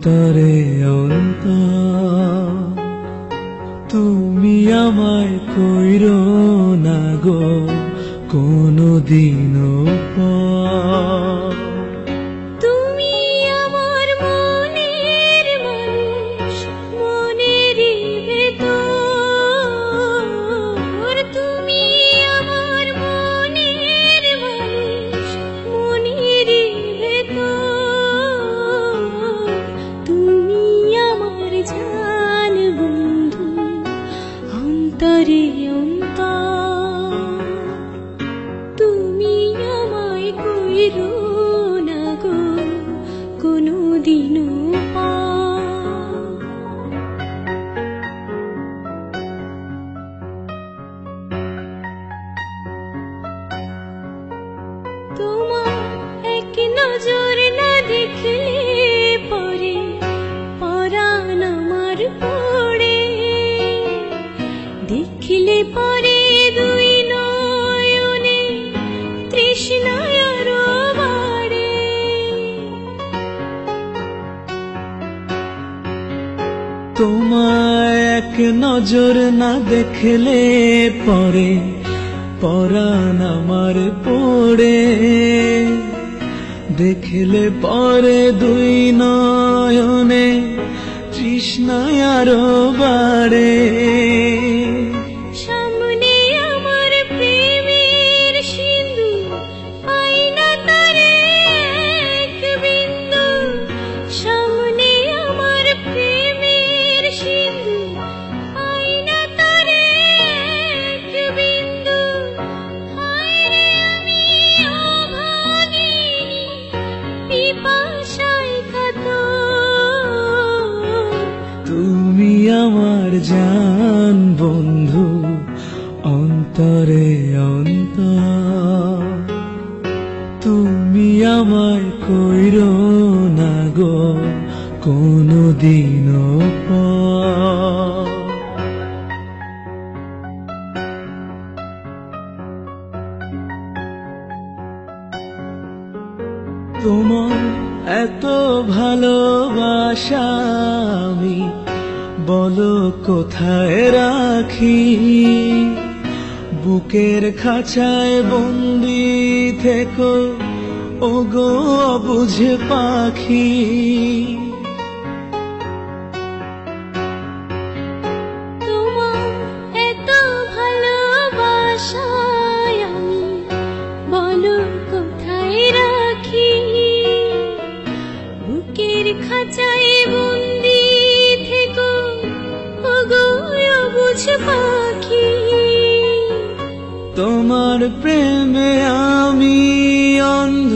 অন্তরে অন্তর তুমি আমায় কইরো না গো কোনদিনও পর। তুমি আমার মনের মানুষ, মনেরই ভেতর। তুমি আমার মনের মানুষ, মনেরই ভেতর। তুমি আমার জান বন্ধু, অন্তরে অন্তর। তুমি আমায় কইরো না গো কোনদিনও পর। তোমার এক নজর না দেখলে পরে পরাণ আমার পড়ে। দেখলে পরে দুই নয়নে তৃষ্ণায় আরো বাড়ে। তোমায় এক নজর না দেখলে পরে পরাণ আমার পড়ে। দেখলে পরে দুই নয়নে তৃষ্ণায় আরো বাড়ে। সামনে আমার প্রেমের সিন্ধু, পাই না তারে এক বিন্দু। সামনে আমার প্রেমের সিন্ধু, পাই না তারে এক বিন্দু। হায় আমি অভাগিনী, পিপাসায় কাতর। তুমি আমার জান বন্ধু, অন্তরে অন্তর তুমি আমায় কইরো না গো কোনদিনও পর। তোমার এত ভালোবাসা আমি বলো কোথায় রাখি। বুকের খাঁচায় বন্দি থেকো ওগো অবুঝ পাখি। তোমার এত ভালোবাসায় আমি বলো কোথায় রাখি। বুকের খাঁচায় বন্দি থেকো ওগো অবুঝ পাখি। তোমার প্রেমে আমি অন্ধ,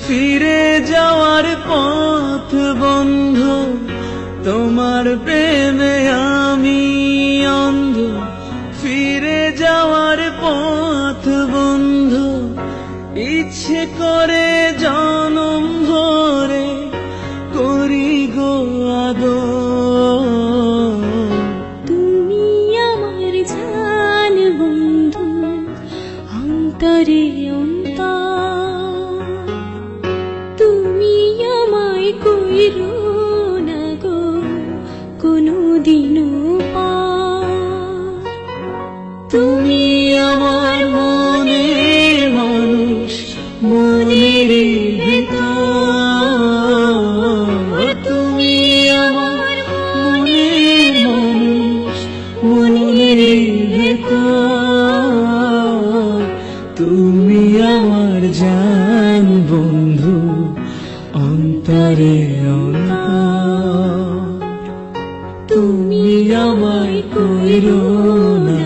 ফিরে যাওয়ার পথ বন্ধ। তোমার প্রেমে আমি অন্ধ, ফিরে যাওয়ার পথ বন্ধ। ইচ্ছে করে জনম ভরে করি গো আদর। তুমি আমার জান বন্ধু, অন্তরে অন্তর। তুমি আমায় কইরো না গো কোনদিনও পর। তুমি আমার মনের মানুষ, মনের ভেতর। তুমি আমার মনের মানুষ, মনের ভেতর। তুমি আমার জান বন্ধু, অন্তরে অন্তর তুমি আমায় কইরো না